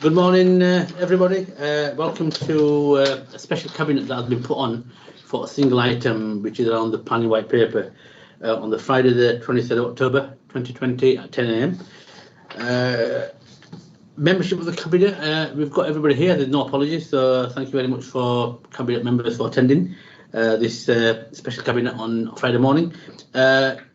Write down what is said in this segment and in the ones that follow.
Good morning, everybody. Welcome to a special cabinet that has been put on for a single item, which is around the planning white paper on the Friday, the 23rd of October 2020 at 10 a.m. Membership of the cabinet, we've got everybody here. There's no apologies, so thank you very much for cabinet members for attending this special cabinet on Friday morning.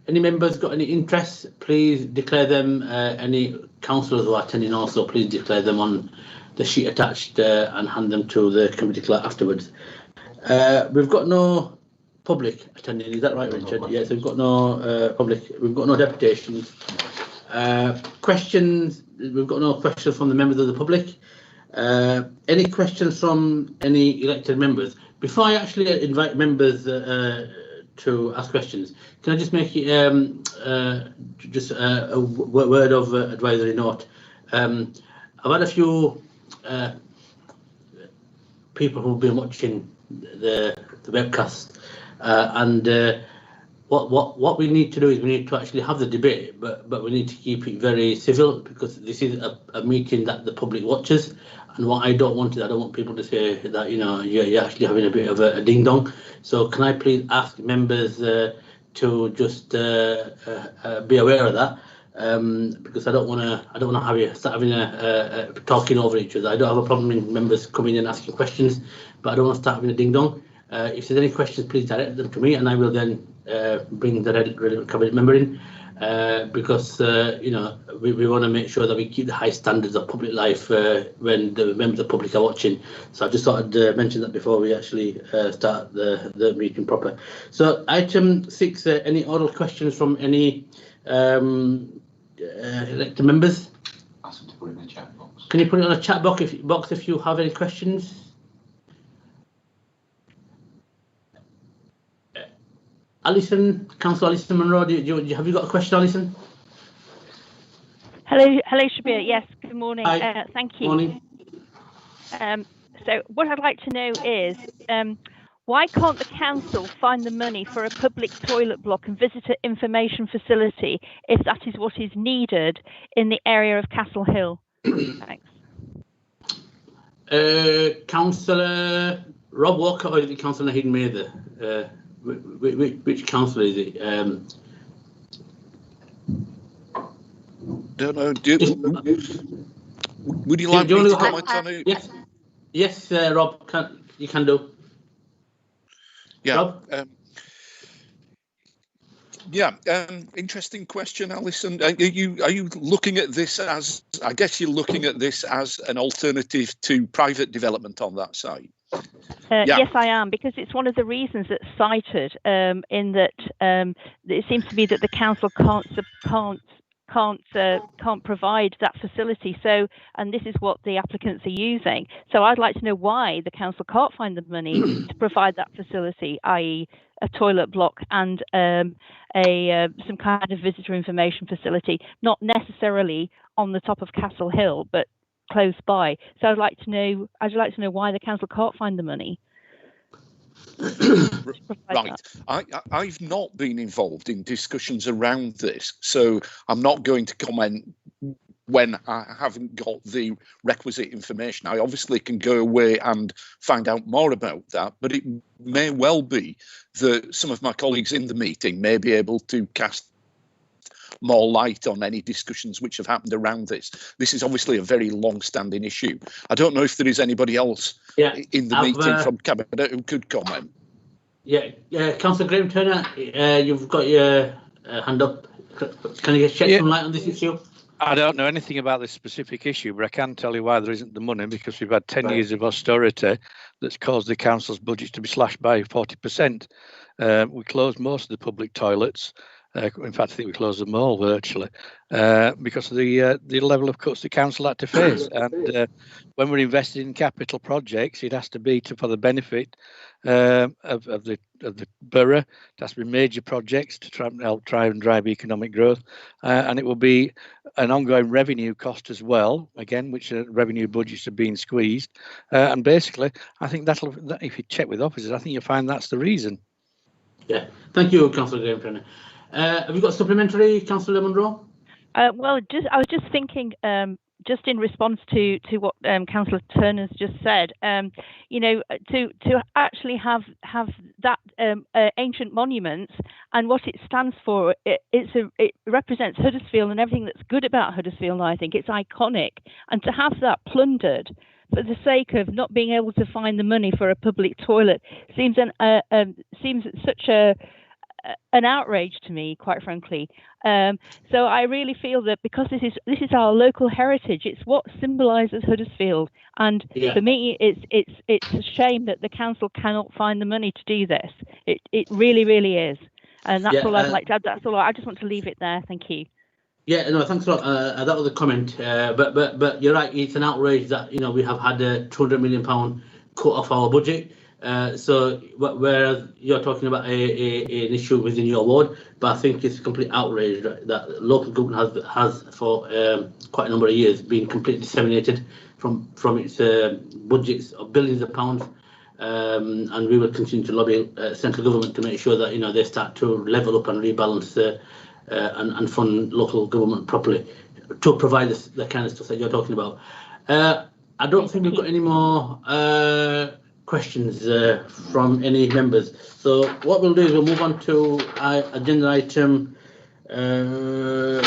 Any members got any interests, please declare them. Any councillors who are attending also, please declare them on the sheet attached and hand them to the committee clerk afterwards. We've got no public attending, is that right, Richard? No, yes, we've got no public, we've got no deputations. Questions, we've got no questions from the members of the public. Any questions from any elected members? Before I actually invite members to ask questions, can I just make it just a word of advisory note? I've had a few people who've been watching the webcast, and what we need to do is we need to actually have the debate, but we need to keep it very civil, because this is a meeting that the public watches. And what I don't want is, I don't want people to say that, you know, you're actually having a bit of a ding dong. So can I please ask members to just be aware of that, because I don't want to have you start having a talking over each other. I don't have a problem in members coming and asking questions, but I don't want to start having a ding dong. If there's any questions, please direct them to me, and I will then bring the relevant cabinet member in. Because you know, we want to make sure that we keep the high standards of public life when the members of the public are watching. So I just thought I'd mention that before we actually start the meeting proper. So item 6, any oral questions from any elected members? Ask them to put it in the chat box. Can you put it on a chat box if you have any questions? Alison, Councillor Alison Monroe, have you got a question, Alison? Hello, Shabir. Yes, good morning. Thank you. Morning. So what I'd like to know is, why can't the council find the money for a public toilet block and visitor information facility if that is what is needed in the area of Castle Hill? Thanks. Councillor Rob Walker, or is it Councillor Naheed Mather? Which councillor is it? Don't know. Would you like me to comment on it? Yes, Rob, you can do. Yeah. Rob? Interesting question, Alison. Are you looking at this as? I guess you're looking at this as an alternative to private development on that site. Yes, I am, because it's one of the reasons that's cited in that it seems to be that the council can't provide that facility. So, and this is what the applicants are using. So I'd like to know why the council can't find the money to provide that facility, i.e. a toilet block and some kind of visitor information facility, not necessarily on the top of Castle Hill, but close by. So I'd like to know why the council can't find the money. Right. I've not been involved in discussions around this, so I'm not going to comment when I haven't got the requisite information. I obviously can go away and find out more about that, but it may well be that some of my colleagues in the meeting may be able to cast more light on any discussions which have happened around this. This is obviously a very long-standing issue. I don't know if there is anybody else in the meeting from Cabinet who could comment. Councillor Graham Turner, you've got your hand up. Can you shed some light on this issue? I don't know anything about this specific issue, but I can tell you why there isn't the money, because we've had 10 years of austerity that's caused the council's budget to be slashed by 40%. We closed most of the public toilets. In fact, I think we closed them all virtually because of the level of cuts the council had to face. And when we're investing in capital projects, it has to be for the benefit of the borough. It has to be major projects to try and drive economic growth, and it will be an ongoing revenue cost as well. Again, which revenue budgets are being squeezed, and basically, I think that if you check with officers, I think you'll find that's the reason. Yeah, thank you, Councillor Graham. Have you got supplementary, Councillor Monroe? Well, I was just thinking, just in response to what Councillor Turner's just said, you know, to actually have that ancient monuments and what it stands for, it represents Huddersfield and everything that's good about Huddersfield. I think it's iconic, and to have that plundered for the sake of not being able to find the money for a public toilet seems such an outrage to me, quite frankly. So I really feel that because this is our local heritage, it's what symbolises Huddersfield, and for me, it's a shame that the council cannot find the money to do this. It really is, and that's all I'd like to add. That's all. I just want to leave it there. Thank you. Yeah, no, thanks a lot. That was a comment, but you're right. It's an outrage that, you know, we have had a £200 million cut off our budget. So whereas you're talking about an issue within your ward, but I think it's a complete outrage that local government has for quite a number of years been completely disseminated from its budgets of billions of pounds, and we will continue to lobby central government to make sure that, you know, they start to level up and rebalance and fund local government properly to provide the kind of stuff that you're talking about. I don't think we've got any more questions from any members. So what we'll do is we'll move on to agenda item, the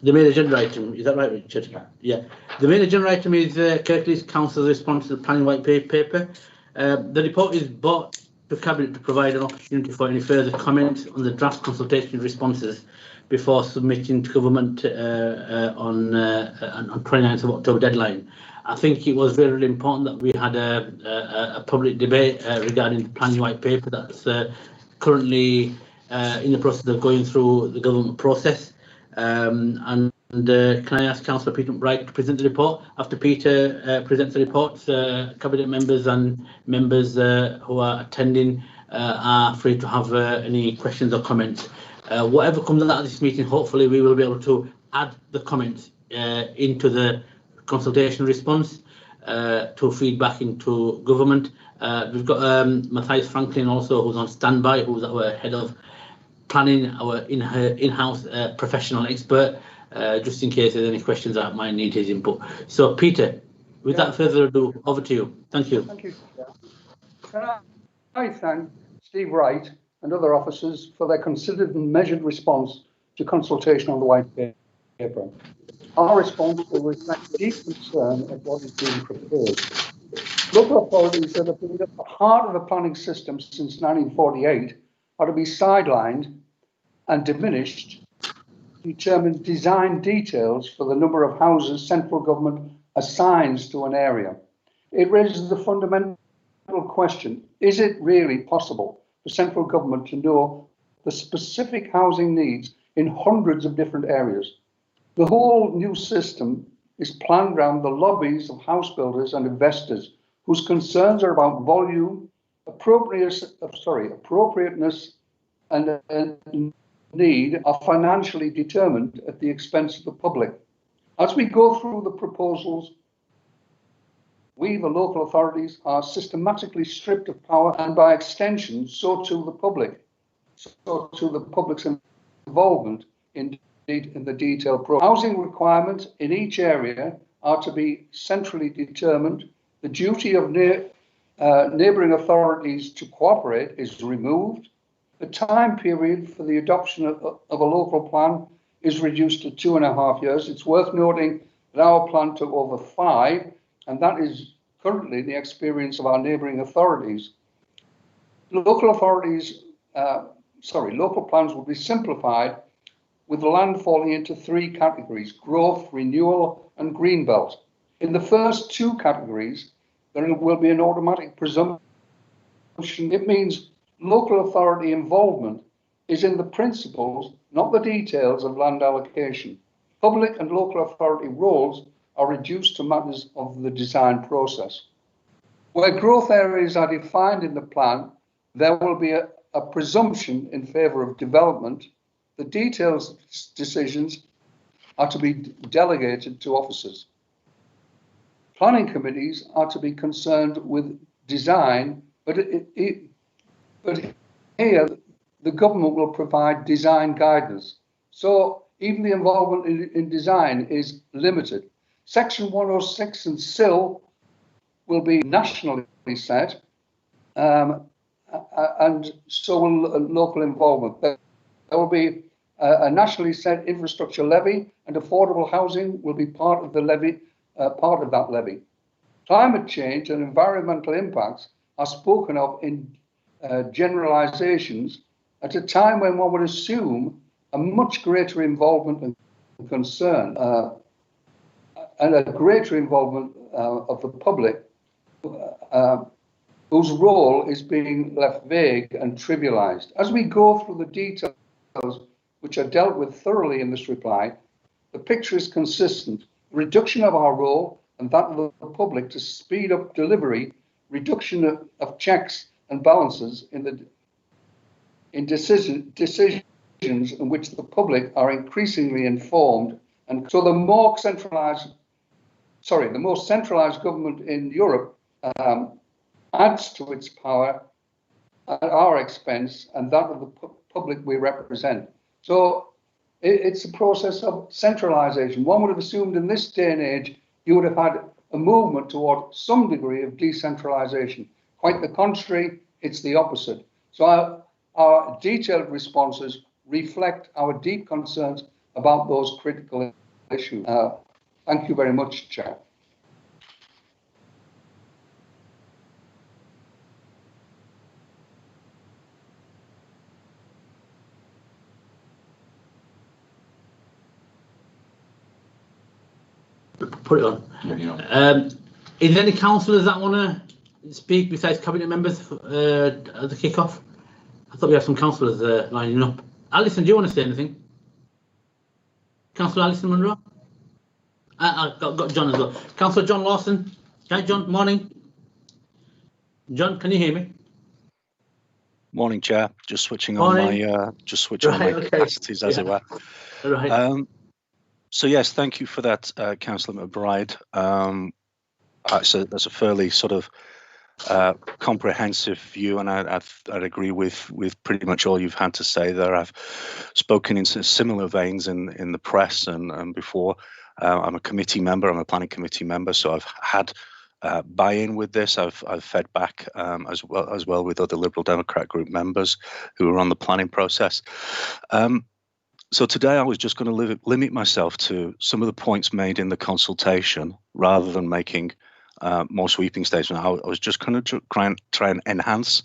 main agenda item. Is that right, Richard? Yeah. The main agenda item is Kirklees Council's response to the planning white paper. The report is brought to Cabinet to provide an opportunity for any further comments on the draft consultation responses before submitting to government on 29th of October deadline. I think it was very important that we had a public debate regarding the planning white paper that's currently in the process of going through the government process. And can I ask Councillor Peter McBride to present the report? After Peter presents the report, Cabinet members and members who are attending are free to have any questions or comments. Whatever comes out of this meeting, hopefully we will be able to add the comments into the consultation response to feedback into government. We've got Matthias Franklin also, who's on standby, who's our head of planning, our in-house professional expert, just in case there's any questions that might need his input. So Peter, without further ado, over to you. Thank you. Thank you. Can I thank Steve Wright and other officers for their considered and measured response to consultation on the white paper. Our response will reflect deep concern at what is being proposed. Local authorities that have been at the heart of the planning system since 1948 are to be sidelined and diminished to determine design details for the number of houses central government assigns to an area. It raises the fundamental question, is it really possible for central government to know the specific housing needs in hundreds of different areas? The whole new system is planned around the lobbies of house builders and investors whose concerns are about volume, appropriateness and need are financially determined at the expense of the public. As we go through the proposals, we, the local authorities, are systematically stripped of power, and by extension, so too the public, so too the public's involvement in the detailed program. Housing requirements in each area are to be centrally determined. The duty of neighbouring authorities to cooperate is removed. The time period for the adoption of a local plan is reduced to 2.5 years. It's worth noting that our plan took over 5, and that is currently the experience of our neighbouring authorities. Local plans will be simplified, with the land falling into 3 categories: growth, renewal, and greenbelt. In the first 2 categories, there will be an automatic presumption. It means local authority involvement is in the principles, not the details of land allocation. Public and local authority roles are reduced to matters of the design process. Where growth areas are defined in the plan, there will be a presumption in favour of development. The details decisions are to be delegated to officers. Planning committees are to be concerned with design, but here the government will provide design guidance. So even the involvement in design is limited. Section 106 and SIL will be nationally set, and so will local involvement. There will be a nationally set infrastructure levy, and affordable housing will be part of the levy, part of that levy. Climate change and environmental impacts are spoken of in generalisations at a time when one would assume a much greater involvement and concern, and a greater involvement of the public, whose role is being left vague and trivialised. As we go through the details, which are dealt with thoroughly in this reply, the picture is consistent. Reduction of our role and that of the public to speed up delivery, reduction of checks and balances in decisions in which the public are increasingly informed. And so the more centralised government in Europe adds to its power at our expense and that of the public we represent. So it's a process of centralisation. One would have assumed in this day and age you would have had a movement toward some degree of decentralisation. Quite the contrary, it's the opposite. So our detailed responses reflect our deep concerns about those critical issues. Thank you very much, Chair. Put it on. Yeah, you know. Is there any councillors that want to speak besides cabinet members at the kick-off? I thought we had some councillors lining up. Alison, do you want to say anything? Councillor Alison Munro? I've got John as well. Councillor John Lawson. Hi, John. Morning. John, can you hear me? Morning, Chair. Just switching on my capacities, as it were. Right. So yes, thank you for that, Councillor McBride. That's a fairly sort of comprehensive view, and I'd agree with pretty much all you've had to say there. I've spoken in similar veins in the press and before. I'm a committee member. I'm a planning committee member, so I've had buy-in with this. I've fed back as well with other Liberal Democrat group members who are on the planning process. So today I was just going to limit myself to some of the points made in the consultation rather than making more sweeping statements. I was just going to try and enhance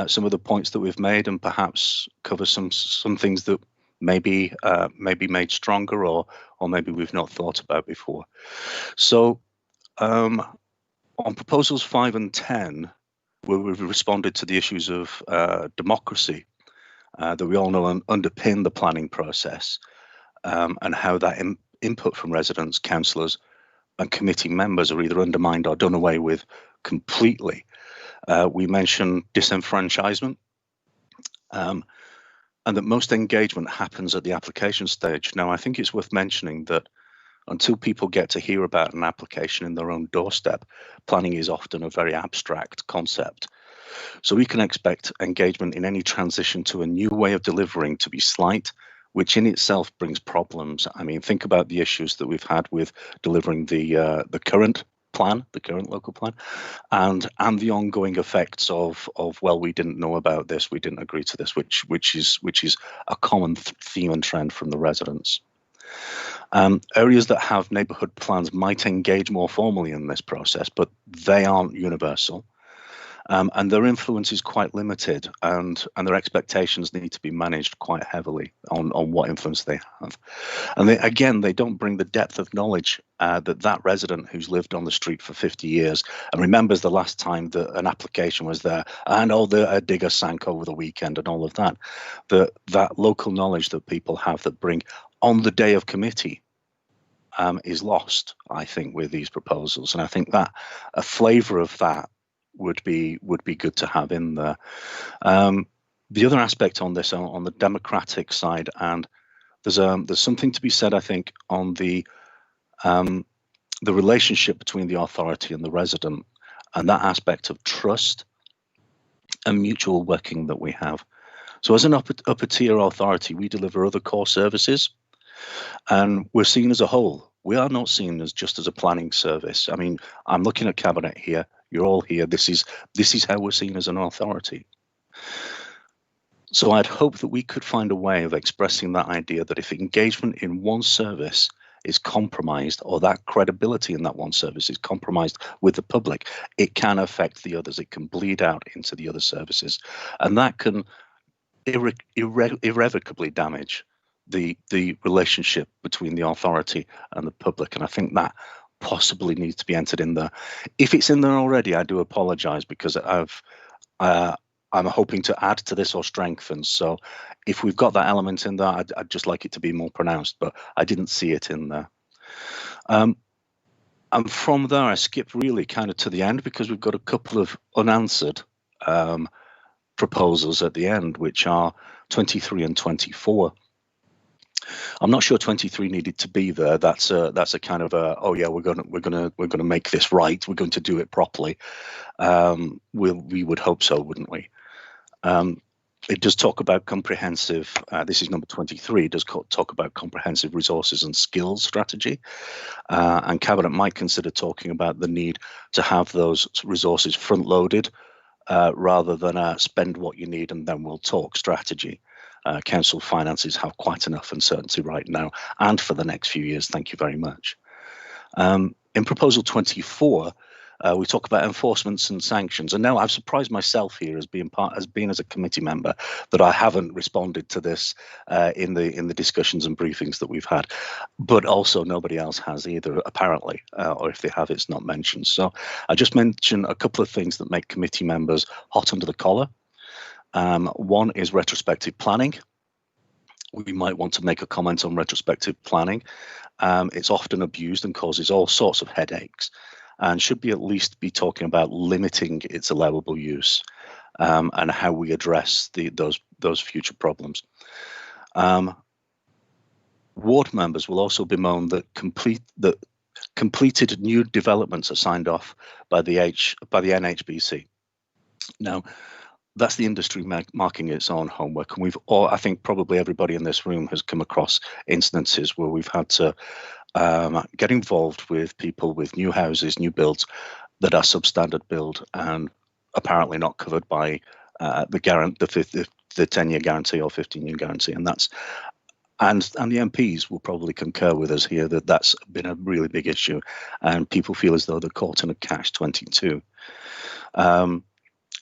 some of the points that we've made and perhaps cover some things that maybe made stronger or maybe we've not thought about before. So on proposals 5 and 10, where we've responded to the issues of democracy that we all know underpin the planning process, and how that input from residents, councillors and committee members are either undermined or done away with completely. We mentioned disenfranchisement, and that most engagement happens at the application stage. Now, I think it's worth mentioning that until people get to hear about an application in their own doorstep, planning is often a very abstract concept. So we can expect engagement in any transition to a new way of delivering to be slight, which in itself brings problems. I mean, think about the issues that we've had with delivering the current plan, the current local plan, and the ongoing effects of well, we didn't know about this, we didn't agree to this, which is a common theme and trend from the residents. Areas that have neighbourhood plans might engage more formally in this process, but they aren't universal. And their influence is quite limited, and their expectations need to be managed quite heavily on what influence they have. And they don't bring the depth of knowledge that resident who's lived on the street for 50 years and remembers the last time that an application was there and a digger sank over the weekend and all of that. That local knowledge that people have that bring on the day of committee is lost, I think, with these proposals. And I think that a flavour of that would be good to have in there. The other aspect on this, on the democratic side, and there's something to be said, I think, on the relationship between the authority and the resident, and that aspect of trust and mutual working that we have. So as an upper tier authority, we deliver other core services, And we're seen as a whole. We are not seen as just as a planning service. I mean, I'm looking at Cabinet here. You're all here. This is how we're seen as an authority. So I'd hope that we could find a way of expressing that idea that if engagement in one service is compromised, or that credibility in that one service is compromised with the public, it can affect the others. It can bleed out into the other services, and that can irrevocably damage the relationship between the authority and the public. And I think that possibly needs to be entered in there. If it's in there already, I do apologise, because I'm hoping to add to this or strengthen. So if we've got that element in there, I'd just like it to be more pronounced, but I didn't see it in there. And from there, I skipped really kind of to the end, because we've got a couple of unanswered proposals at the end, which are 23 and 24. I'm not sure 23 needed to be there. That's a kind of a, oh yeah, we're gonna make this right. We're going to do it properly. We would hope so, wouldn't we? It does talk about comprehensive. This is number 23. It does talk about comprehensive resources and skills strategy, and Cabinet might consider talking about the need to have those resources front loaded, rather than spend what you need and then we'll talk strategy. Council finances have quite enough uncertainty right now and for the next few years. Thank you very much. In proposal 24, we talk about enforcements and sanctions, and now I've surprised myself here as being as a committee member that I haven't responded to this in the discussions and briefings that we've had, but also nobody else has either, apparently, or if they have, it's not mentioned. So I just mention a couple of things that make committee members hot under the collar. One is retrospective planning. We might want to make a comment on retrospective planning. It's often abused and causes all sorts of headaches, and should be at least be talking about limiting its allowable use, and how we address those future problems. Ward members will also bemoan that completed new developments are signed off by the NHBC. Now, that's the industry marking its own homework, and I think probably everybody in this room has come across instances where we've had to get involved with people with new houses, new builds that are substandard build and apparently not covered by the 10-year guarantee or 15-year guarantee, and the MPs will probably concur with us here that that's been a really big issue, and people feel as though they're caught in a catch-22.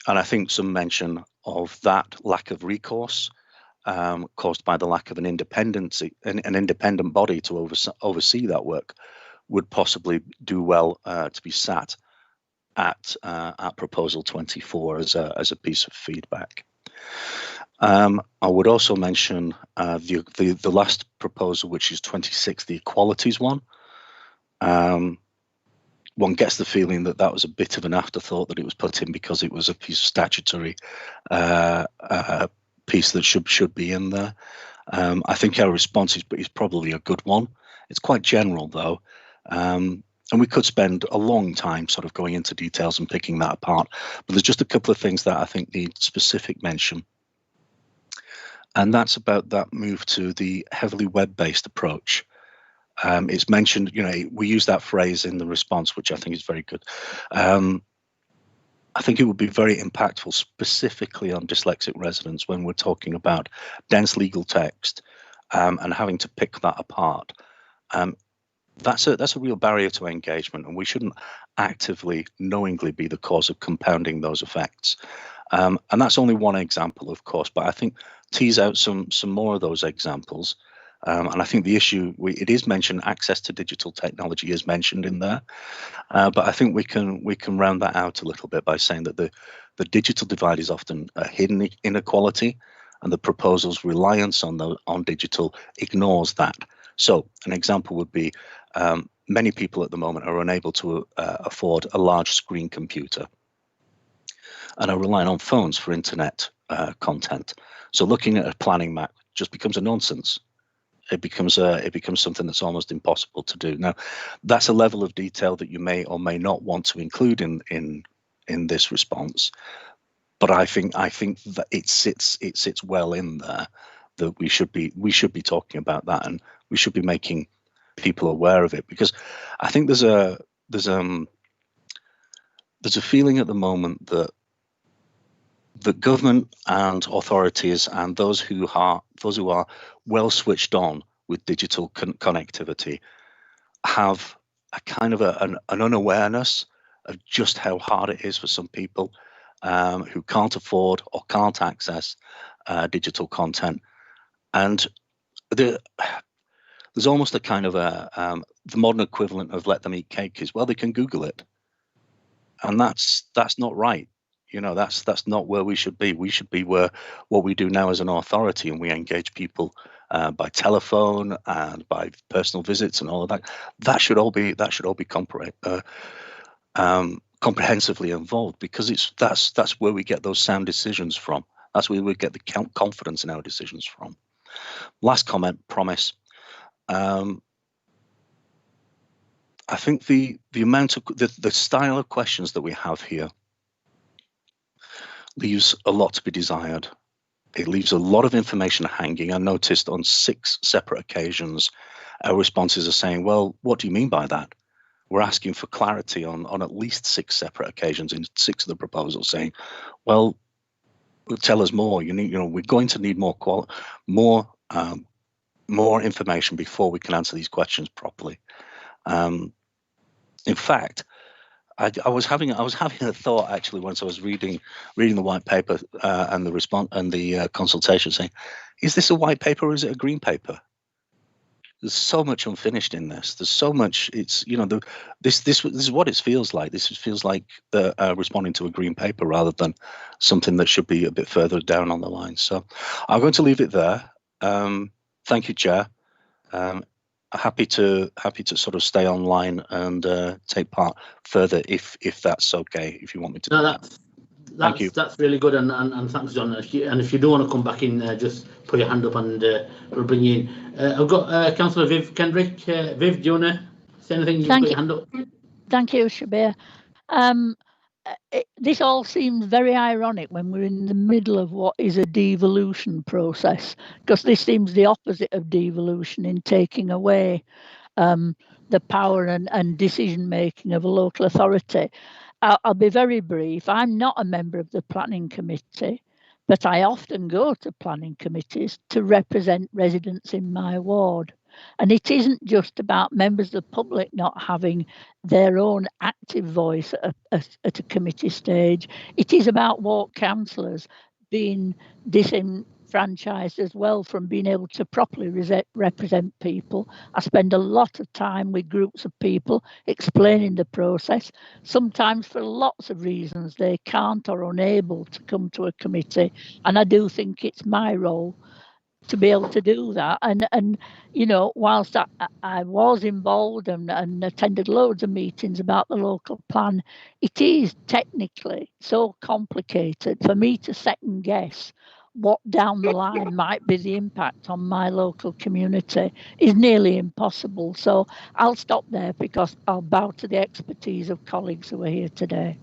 And I think some mention of that lack of recourse caused by the lack of an independent body to oversee that work would possibly do well to be sat at proposal 24 as a piece of feedback. I would also mention the last proposal, which is 26, the equalities one. One gets the feeling that was a bit of an afterthought, that it was put in because it was a piece of statutory piece that should be in there. I think our response is probably a good one. It's quite general though, and we could spend a long time sort of going into details and picking that apart. But there's just a couple of things that I think need specific mention, and that's about that move to the heavily web-based approach. It's mentioned, we use that phrase in the response, which I think is very good. I think it would be very impactful, specifically on dyslexic residents, when we're talking about dense legal text and having to pick that apart. That's a real barrier to engagement, and we shouldn't actively, knowingly be the cause of compounding those effects. And that's only one example, of course, but I think tease out some more of those examples. And I think the issue, it is mentioned, access to digital technology is mentioned in there, but I think we can round that out a little bit by saying that the digital divide is often a hidden inequality, and the proposal's reliance on digital ignores that. So an example would be many people at the moment are unable to afford a large screen computer and are relying on phones for internet content. So looking at a planning map just becomes a nonsense. It becomes something that's almost impossible to do. Now, that's a level of detail that you may or may not want to include in this response, but I think that it sits well in there, that we should be talking about that and we should be making people aware of it, because I think there's a feeling at the moment that the government and authorities and those who are well switched on with digital connectivity have a kind of an unawareness of just how hard it is for some people who can't afford or can't access digital content. And there's almost a kind of the modern equivalent of let them eat cake is, well, they can Google it. And that's not right. You know, that's not where we should be. We should be where what we do now as an authority, and we engage people by telephone and by personal visits and all of that. That should all be comprehensively involved, because that's where we get those sound decisions from. That's where we get the confidence in our decisions from. Last comment, promise. I think the amount of the style of questions that we have here leaves a lot to be desired. It leaves a lot of information hanging. I noticed on 6 separate occasions, our responses are saying, well, what do you mean by that? We're asking for clarity on at least 6 separate occasions in 6 of the proposals, saying, well, tell us more. We're going to need more information before we can answer these questions properly. In fact, I was having a thought actually once I was reading the white paper and the response and the consultation, saying, is this a white paper or is it a green paper? There's so much unfinished in this. There's so much. It's this is what it feels like. This feels like the responding to a green paper rather than something that should be a bit further down on the line. So I'm going to leave it there. Thank you, Chair. Happy to sort of stay online and take part further if that's okay. If you want me to. No, Thank you. That's really good, and thanks, John. And if you do want to come back in, just put your hand up and we'll bring you in. I've got Councillor Viv Kendrick. Viv, do you want to say anything? You've got your hand up. Thank you, Shabir. This all seems very ironic when we're in the middle of what is a devolution process, because this seems the opposite of devolution in taking away the power and decision making of a local authority. I'll be very brief. I'm not a member of the planning committee, but I often go to planning committees to represent residents in my ward. And it isn't just about members of the public not having their own active voice at a committee stage. It is about ward councillors being disenfranchised as well from being able to properly represent people. I spend a lot of time with groups of people explaining the process. Sometimes for lots of reasons they can't or unable to come to a committee. And I do think it's my role to be able to do that. And whilst I was involved and attended loads of meetings about the local plan, it is technically so complicated for me to second guess what down the line might be the impact on my local community is nearly impossible. So I'll stop there because I'll bow to the expertise of colleagues who are here today.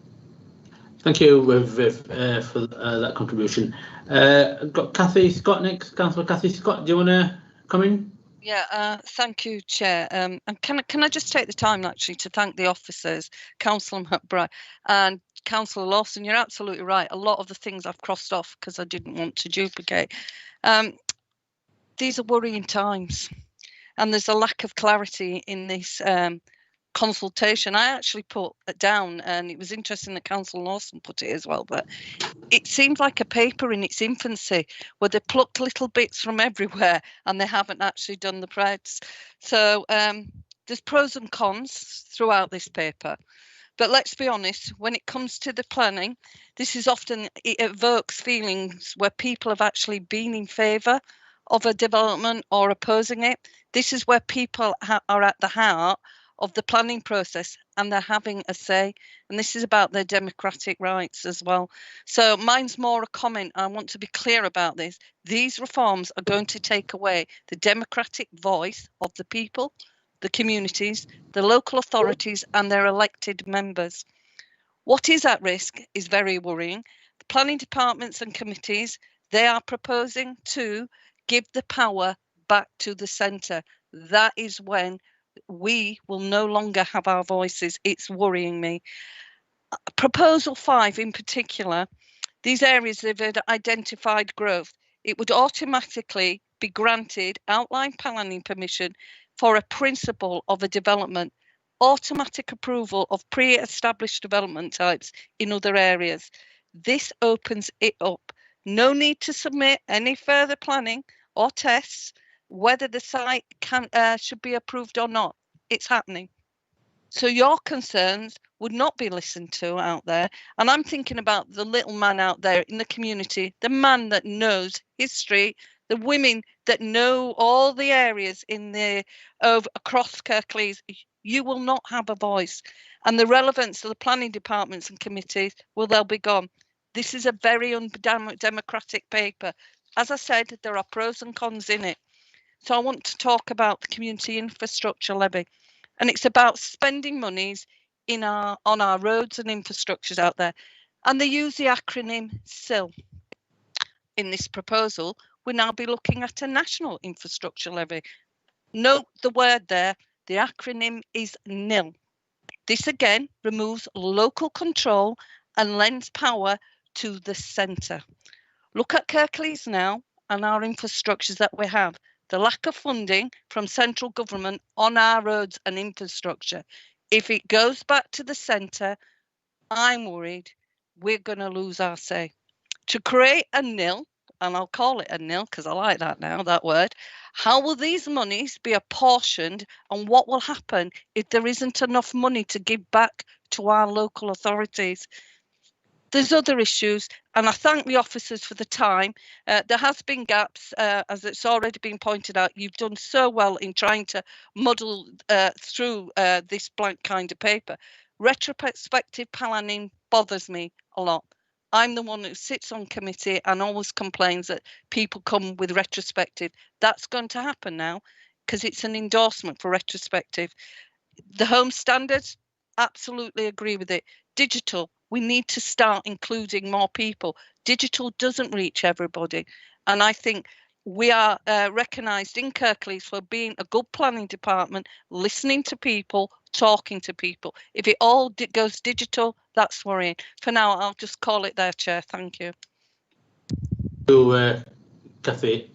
Thank you, Viv, for that contribution. I've got Cathy Scott next. Councillor Cathy Scott, do you want to come in? Yeah, thank you, Chair. And can I just take the time actually to thank the officers, Councillor McBride and Councillor Lawson. You're absolutely right. A lot of the things I've crossed off because I didn't want to duplicate. These are worrying times, and there's a lack of clarity in this consultation. I actually put it down, and it was interesting that Councillor Lawson put it as well, but it seems like a paper in its infancy where they plucked little bits from everywhere and they haven't actually done the press. So there's pros and cons throughout this paper, but let's be honest, when it comes to the planning, this is often, it evokes feelings where people have actually been in favour of a development or opposing it. This is where people are at the heart of the planning process and they're having a say, and this is about their democratic rights as well. So mine's more a comment. I want to be clear about this. These reforms are going to take away the democratic voice of the people, the communities, the local authorities and their elected members. What is at risk is very worrying. The planning departments and committees, they are proposing to give the power back to the centre. that is when we will no longer have our voices. It's worrying me. Proposal 5 in particular, these areas that have identified growth, it would automatically be granted outline planning permission for a principle of a development, automatic approval of pre-established development types in other areas. This opens it up. No need to submit any further planning or tests, whether the site should be approved or not. It's happening. So your concerns would not be listened to out there. And I'm thinking about the little man out there in the community, the man that knows history, the women that know all the areas in the across Kirklees. You will not have a voice. And the relevance of the planning departments and committees, well, they'll be gone. This is a very undemocratic paper. As I said, there are pros and cons in it. So I want to talk about the community infrastructure levy. And it's about spending monies on our roads and infrastructures out there. And they use the acronym SIL. In this proposal, we'll now be looking at a national infrastructure levy. Note the word there, the acronym is NIL. This again removes local control and lends power to the centre. Look at Kirklees now and our infrastructures that we have. The lack of funding from central government on our roads and infrastructure. If it goes back to the centre, I'm worried we're going to lose our say. To create a NIL, and I'll call it a NIL because I like that now, that word, how will these monies be apportioned and what will happen if there isn't enough money to give back to our local authorities? There's other issues, and I thank the officers for the time. There has been gaps, as it's already been pointed out. You've done so well in trying to muddle through this blank kind of paper. Retrospective planning bothers me a lot. I'm the one who sits on committee and always complains that people come with retrospective. That's going to happen now because it's an endorsement for retrospective. The home standards, absolutely agree with it. Digital, we need to start including more people. Digital doesn't reach everybody. And I think we are recognised in Kirklees for being a good planning department, listening to people, talking to people. If it all goes digital, that's worrying. For now, I'll just call it there, Chair. Thank you. Kathy.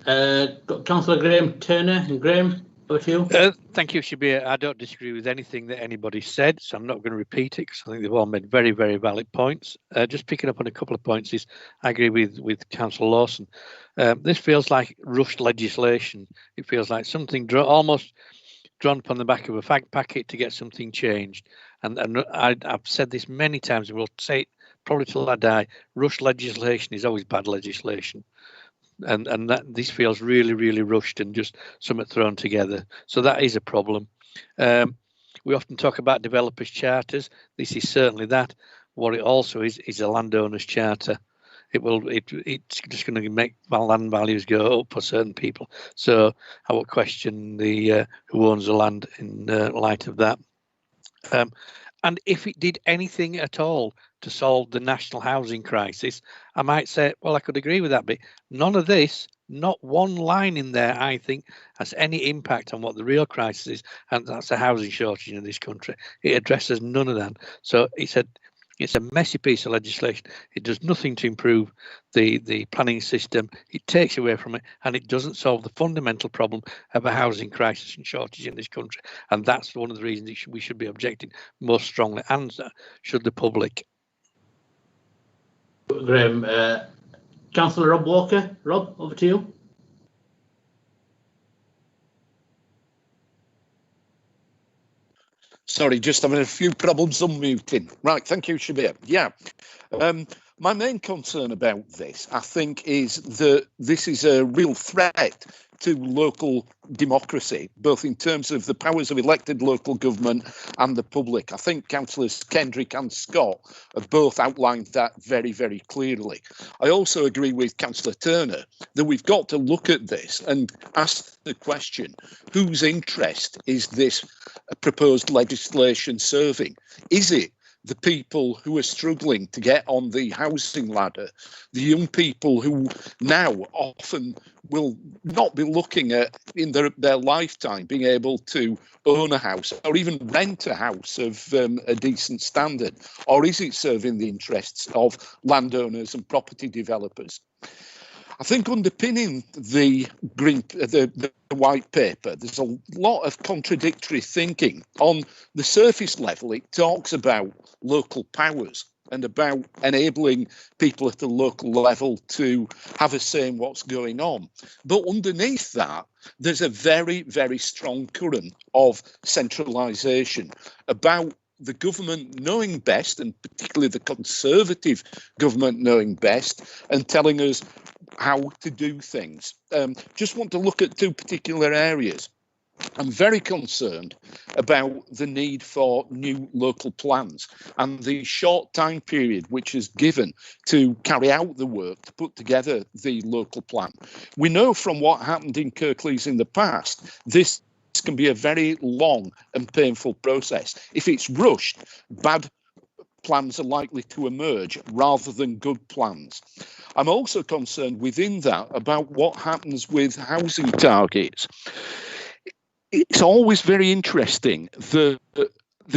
Councillor Graham Turner. And Graham, over to you. Thank you, Shabir. I don't disagree with anything that anybody said, so I'm not going to repeat it because I think they've all made very, very valid points. Just picking up on a couple of points is I agree with Councillor Lawson. This feels like rushed legislation. It feels like something almost drawn upon the back of a fag packet to get something changed. And I've said this many times and will say it probably till I die. Rushed legislation is always bad legislation. And that this feels really, really rushed and just something thrown together. So that is a problem. We often talk about developers' charters. This is certainly that. What it also is a landowner's charter. It's just going to make land values go up for certain people. So I would question the who owns the land in light of that. And if it did anything at all to solve the national housing crisis, I might say, well, I could agree with that, but none of this, not one line in there, I think, has any impact on what the real crisis is, and that's the housing shortage in this country. It addresses none of that. So it's a messy piece of legislation. It does nothing to improve the planning system. It takes away from it, and it doesn't solve the fundamental problem of a housing crisis and shortage in this country. And that's one of the reasons we should be objecting most strongly, and should the public. Graham, Councillor Rob Walker. Rob, over to you. Sorry, just having a few problems unmuting. Right, thank you, Shabir. Yeah, my main concern about this, I think, is that this is a real threat to local democracy, both in terms of the powers of elected local government and the public. I think Councillors Kendrick and Scott have both outlined that very, very clearly. I also agree with Councillor Turner that we've got to look at this and ask the question, whose interest is this proposed legislation serving? Is it the people who are struggling to get on the housing ladder, the young people who now often will not be looking at in their lifetime being able to own a house or even rent a house of a decent standard? Or is it serving the interests of landowners and property developers? I think underpinning the white paper, there's a lot of contradictory thinking. On the surface level, it talks about local powers and about enabling people at the local level to have a say in what's going on. But underneath that, there's a very, very strong current of centralisation about the government knowing best, and particularly the Conservative government knowing best, and telling us how to do things. Just want to look at two particular areas. I'm very concerned about the need for new local plans and the short time period which is given to carry out the work to put together the local plan. We know from what happened in Kirklees in the past, this can be a very long and painful process. If it's rushed, bad plans are likely to emerge rather than good plans. I'm also concerned within that about what happens with housing targets. It's always very interesting. The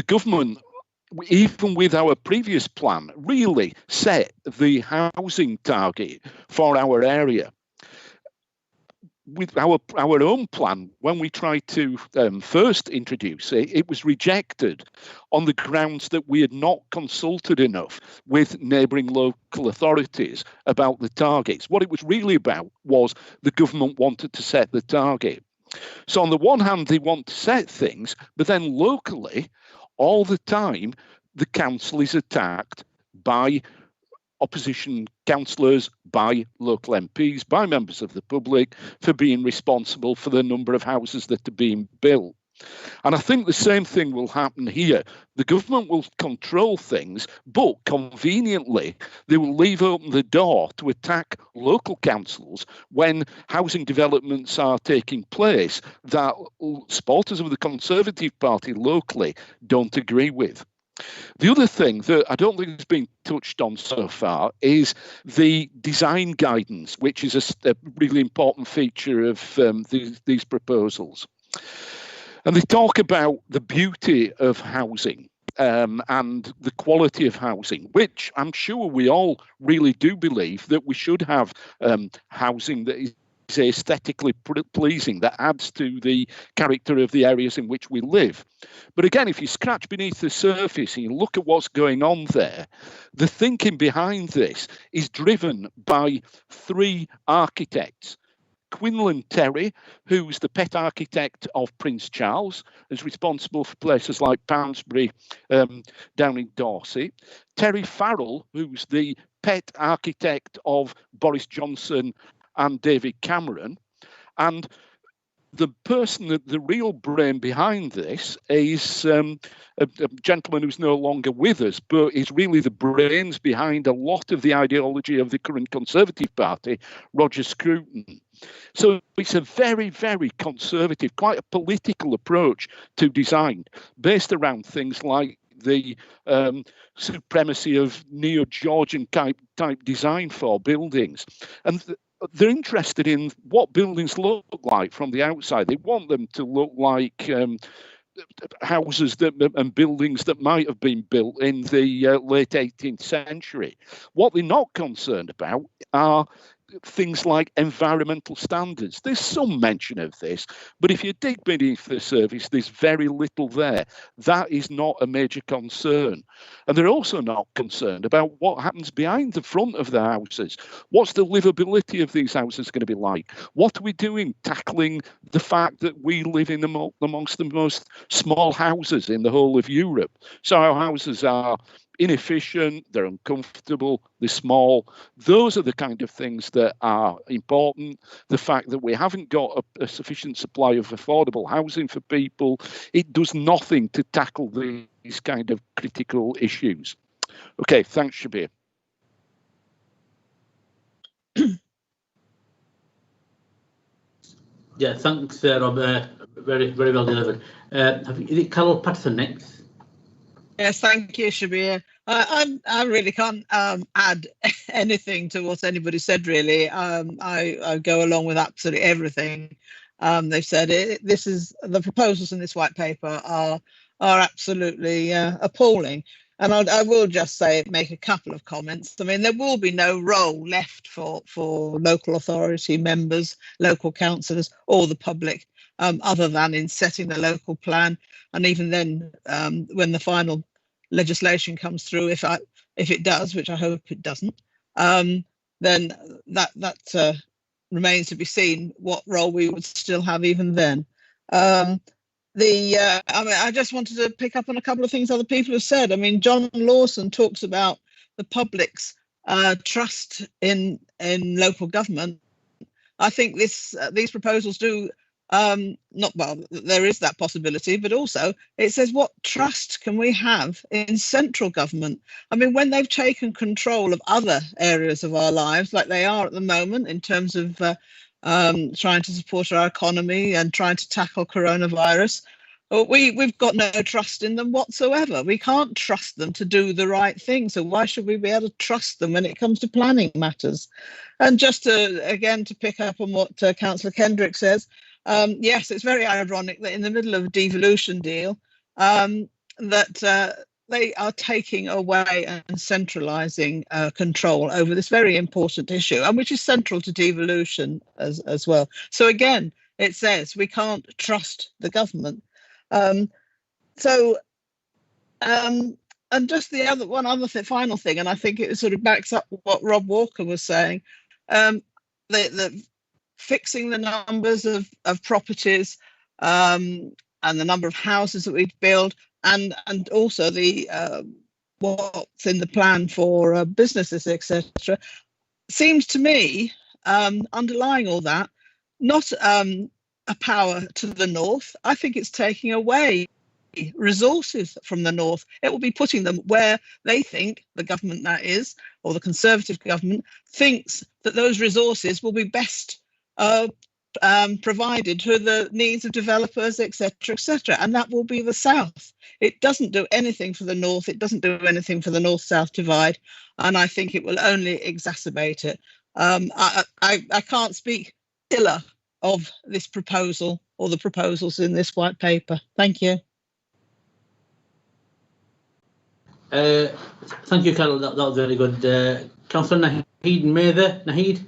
government, even with our previous plan, really set the housing target for our area. With our own plan, when we tried to first introduce it, it was rejected on the grounds that we had not consulted enough with neighbouring local authorities about the targets. What it was really about was the government wanted to set the target. So on the one hand, they want to set things, but then locally, all the time, the council is attacked by opposition councillors, by local MPs, by members of the public for being responsible for the number of houses that are being built. And I think the same thing will happen here. The government will control things, but conveniently, they will leave open the door to attack local councils when housing developments are taking place that supporters of the Conservative Party locally don't agree with. The other thing that I don't think has been touched on so far is the design guidance, which is a really important feature of these proposals. And they talk about the beauty of housing and the quality of housing, which I'm sure we all really do believe that we should have housing that is aesthetically pleasing, that adds to the character of the areas in which we live. But again, if you scratch beneath the surface and you look at what's going on there, the thinking behind this is driven by three architects. Quinlan Terry, who's the pet architect of Prince Charles, is responsible for places like Poundsbury down in Dorset. Terry Farrell, who's the pet architect of Boris Johnson and David Cameron. And the person, the real brain behind this is a gentleman who's no longer with us, but is really the brains behind a lot of the ideology of the current Conservative Party, Roger Scruton. So it's a very, very conservative, quite a political approach to design, based around things like the supremacy of neo-Georgian type design for buildings. And they're interested in what buildings look like from the outside. They want them to look like houses and buildings that might have been built in the late 18th century. What they're not concerned about are things like environmental standards. There's some mention of this, but if you dig beneath the surface, there's very little there. That is not a major concern. And they're also not concerned about what happens behind the front of the houses. What's the livability of these houses going to be like? What are we doing tackling the fact that we live in amongst the most small houses in the whole of Europe? So our houses are inefficient, they're uncomfortable, they're small. Those are the kind of things that are important. The fact that we haven't got a sufficient supply of affordable housing for people, it does nothing to tackle these kind of critical issues. Okay, thanks, Shabir. Yeah, thanks, Rob. Very, very well delivered. Is it Carol Patterson next? Yes, thank you, Shabir. I really can't add anything to what anybody said, really. I go along with absolutely everything they've said. This is the proposals in this white paper are absolutely appalling. And I will just make a couple of comments. I mean, there will be no role left for local authority members, local councillors, or the public, other than in setting the local plan. And even then, when the final legislation comes through, if it does, which I hope it doesn't, then that remains to be seen what role we would still have even then. I mean, I just wanted to pick up on a couple of things other people have said. I mean, John Lawson talks about the public's trust in local government. I think these proposals do there is that possibility, but also it says, what trust can we have in central government? I mean, when they've taken control of other areas of our lives, like they are at the moment in terms of trying to support our economy and trying to tackle coronavirus, we've got no trust in them whatsoever. We can't trust them to do the right thing. So why should we be able to trust them when it comes to planning matters? And just to pick up on what Councillor Kendrick says, yes, it's very ironic that in the middle of a devolution deal, that they are taking away and centralising control over this very important issue, and which is central to devolution as well. So again, it says we can't trust the government. And just the final thing, and I think it sort of backs up what Rob Walker was saying, the fixing the numbers of properties and the number of houses that we build, and also the what's in the plan for businesses, etc., seems to me, underlying all that, not a power to the north. I think it's taking away resources from the north. It will be putting them where they think, the government that is, or the Conservative government thinks that those resources will be best provided to the needs of developers, etc., etc., and that will be the south. It doesn't do anything for the north. It doesn't do anything for the north-south divide, and I think it will only exacerbate it. I can't speak iller of this proposal or the proposals in this white paper. Thank you. Thank you, Carol. That was very good. Councillor Naheed Mather. Naheed.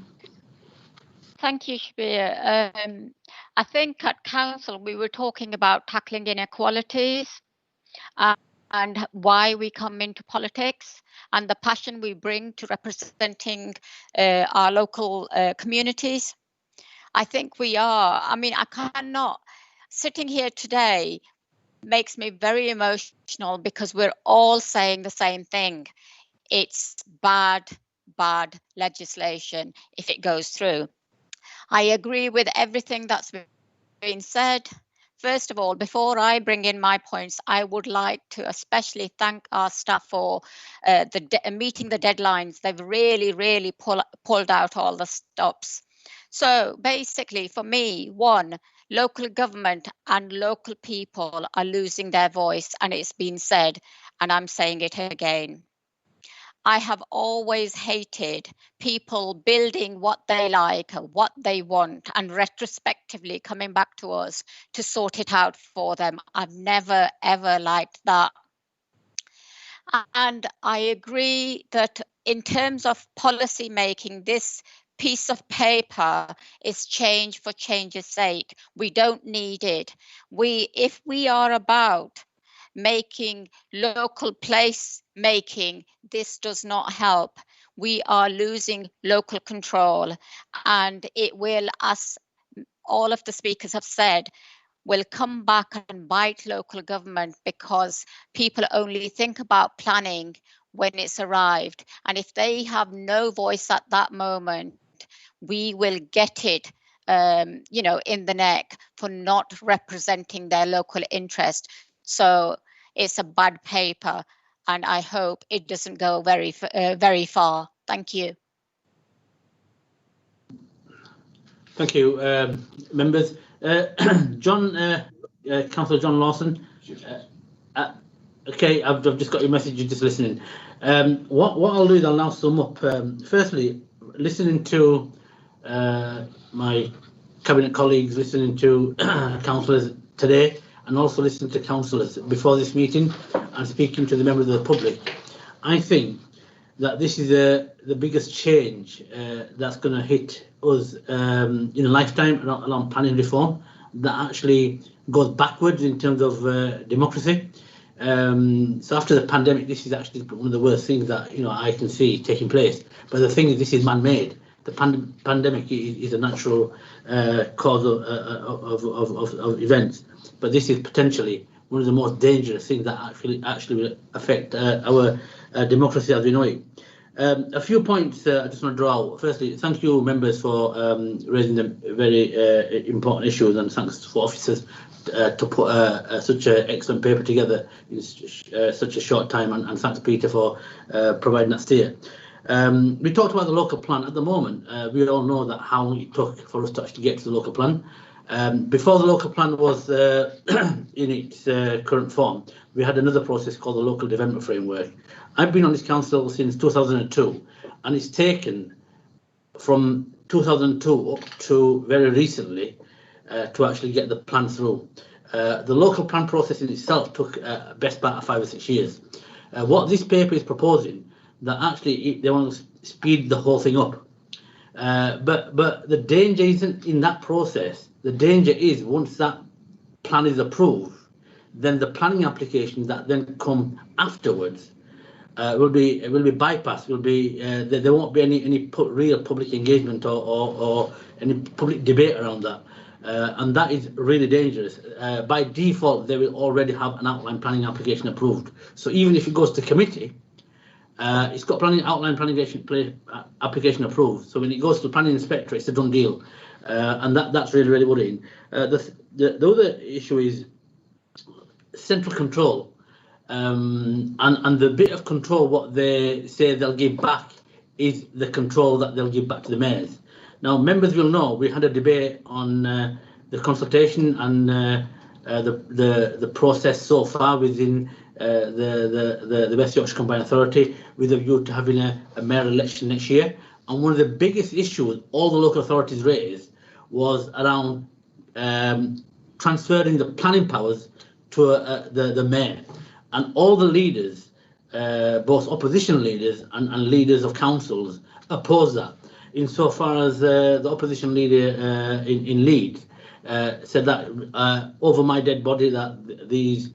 Thank you, Shabir. I think at council we were talking about tackling inequalities and why we come into politics and the passion we bring to representing our local communities. I think we are. I mean, I cannot. Sitting here today makes me very emotional because we're all saying the same thing. It's bad legislation if it goes through. I agree with everything that's been said. First of all, before I bring in my points, I would like to especially thank our staff for meeting the deadlines. They've really pulled out all the stops. So basically, for me, one, local government and local people are losing their voice, and it's been said, and I'm saying it again. I have always hated people building what they like or what they want and retrospectively coming back to us to sort it out for them. I've never, ever liked that. And I agree that in terms of policy making, this piece of paper is change for change's sake. We don't need it. If we are about making local place making, this does not help. We are losing local control, and it will, as all of the speakers have said, will come back and bite local government because people only think about planning when it's arrived. And if they have no voice at that moment, we will get it in the neck for not representing their local interest. So it's a bad paper, and I hope it doesn't go very far. Thank you. Thank you, members. Councillor John Lawson. Okay, I've just got your message. You're just listening. What I'll do is I'll now sum up. Firstly, listening to my cabinet colleagues, listening to councillors today, and also listening to councillors before this meeting, and speaking to the members of the public. I think that this is the biggest change that's going to hit us in a lifetime along planning reform, that actually goes backwards in terms of democracy. So after the pandemic, this is actually one of the worst things that I can see taking place. But the thing is, this is man-made. The pandemic is a natural cause of events, but this is potentially one of the most dangerous things that actually will affect our democracy as we know it. A few points I just want to draw out. Firstly, thank you members for raising the very important issues, and thanks for officers to put such an excellent paper together in such a short time, and thanks Peter for providing that steer. We talked about the local plan. At the moment, we all know that how long it took for us to actually get to the local plan. Before the local plan was in its current form, we had another process called the local development framework. I've been on this council since 2002, and it's taken from 2002 up to very recently to actually get the plan through. The local plan process in itself took best part of 5 or 6 years. What this paper is proposing, that actually they want to speed the whole thing up. But the danger isn't in that process. The danger is once that plan is approved, then the planning applications that then come afterwards will be bypassed. There won't be any real public engagement or any public debate around that, and that is really dangerous. By default, they will already have an outline planning application approved. So even if it goes to committee, it's got outline planning application approved. So when it goes to the planning inspector, it's a done deal, and that's really worrying. The other issue is central control, and the bit of control what they say they'll give back is the control that they'll give back to the mayors. Now, members will know we had a debate on the consultation and the process so far within the West Yorkshire Combined Authority, with a view to having a mayoral election next year. And one of the biggest issues all the local authorities raised was around transferring the planning powers to the mayor. And all the leaders, both opposition leaders and leaders of councils, opposed that. Insofar as the opposition leader in Leeds said that over my dead body that these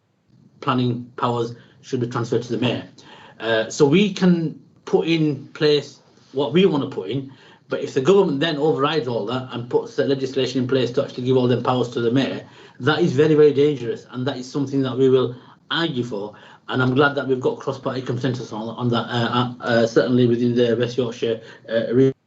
planning powers should be transferred to the mayor. So we can put in place what we want to put in, but if the government then overrides all that and puts the legislation in place to actually give all them powers to the mayor, that is very dangerous, and that is something that we will argue for. And I'm glad that we've got cross-party consensus on that, certainly within the West Yorkshire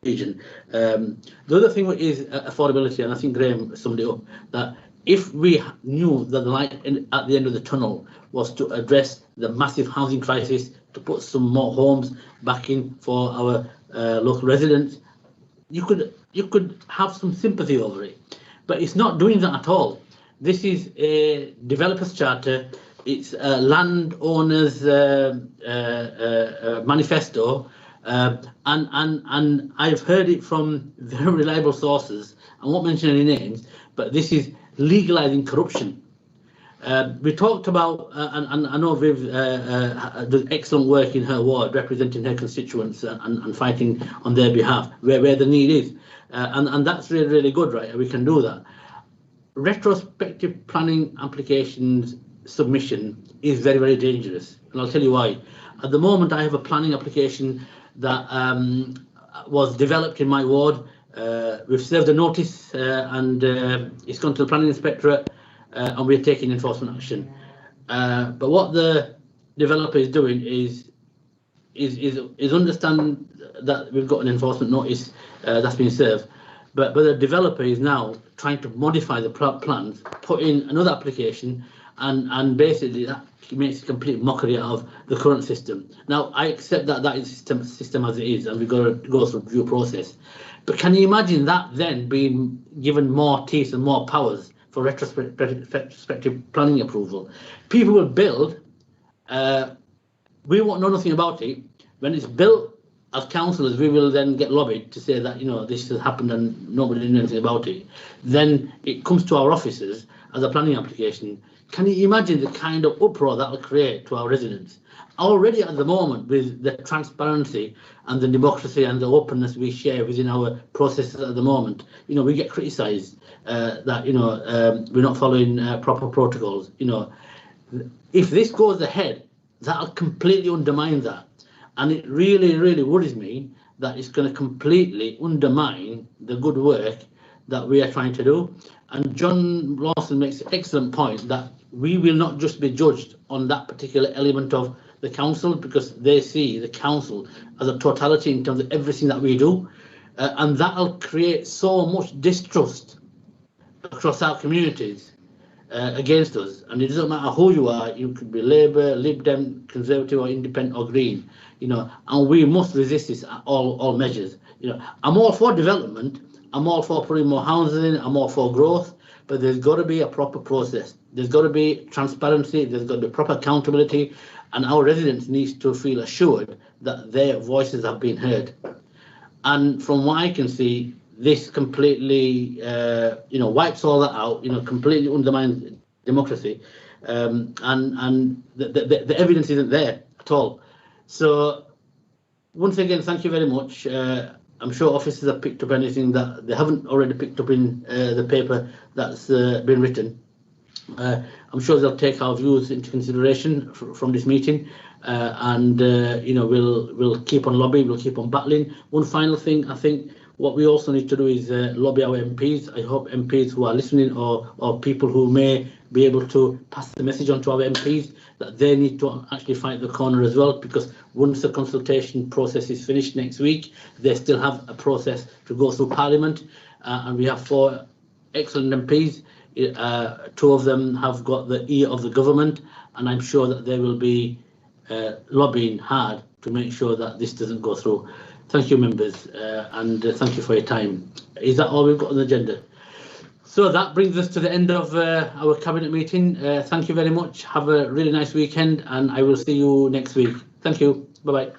region. The other thing is affordability, and I think Graham summed it up, that if we knew that the light at the end of the tunnel was to address the massive housing crisis, to put some more homes back in for our local residents, you could have some sympathy over it. But it's not doing that at all. This is a developer's charter. It's a landowner's manifesto, and I've heard it from very reliable sources. I won't mention any names, but this is legalising corruption. We talked about, and I know Viv does excellent work in her ward, representing her constituents and fighting on their behalf where the need is, and that's really good, right? We can do that. Retrospective planning applications submission is very dangerous, and I'll tell you why. At the moment, I have a planning application that was developed in my ward. We've served a notice, and it's gone to the planning inspectorate, and we're taking enforcement action. But what the developer is doing is understand that we've got an enforcement notice that's been served, but the developer is now trying to modify the plans, put in another application, and basically that makes a complete mockery out of the current system. Now, I accept that is system as it is, and we've got to go through a review process. But can you imagine that then being given more teeth and more powers for retrospective planning approval? People will build we won't know nothing about it. When it's built, as councillors, we will then get lobbied to say that, you know, this has happened and nobody knew anything about it. Then it comes to our officers as a planning application. Can you imagine the kind of uproar that will create to our residents? Already at the moment, with the transparency and the democracy and the openness we share within our processes at the moment, you know, we get criticised that, you know, we're not following proper protocols. You know, if this goes ahead, that'll completely undermine that. And it really, really worries me that it's going to completely undermine the good work that we are trying to do. And John Lawson makes an excellent point that we will not just be judged on that particular element of the council, because they see the council as a totality in terms of everything that we do. And that'll create so much distrust across our communities against us. And it doesn't matter who you are, you could be Labour, Lib Dem, Conservative or Independent or Green, you know, and we must resist this at all measures. You know, I'm all for development, I'm all for putting more houses in, I'm all for growth, but there's got to be a proper process. There's got to be transparency, there's got to be proper accountability, and our residents need to feel assured that their voices have been heard. And from what I can see, this completely, you know, wipes all that out, you know, completely undermines democracy, and the evidence isn't there at all. So once again, thank you very much. I'm sure officers have picked up anything that they haven't already picked up in the paper that's been written. I'm sure they'll take our views into consideration from this meeting, and you know, we'll keep on lobbying, we'll keep on battling. One final thing, I think what we also need to do is lobby our MPs. I hope MPs who are listening, or people who may be able to pass the message on to our MPs, that they need to actually fight the corner as well, because once the consultation process is finished next week, they still have a process to go through Parliament, and we have 4 excellent MPs. 2 of them have got the ear of the government, and I'm sure that they will be lobbying hard to make sure that this doesn't go through. Thank you, members, and thank you for your time. Is that all we've got on the agenda? So that brings us to the end of our cabinet meeting. Thank you very much. Have a really nice weekend, and I will see you next week. Thank you. Bye-bye.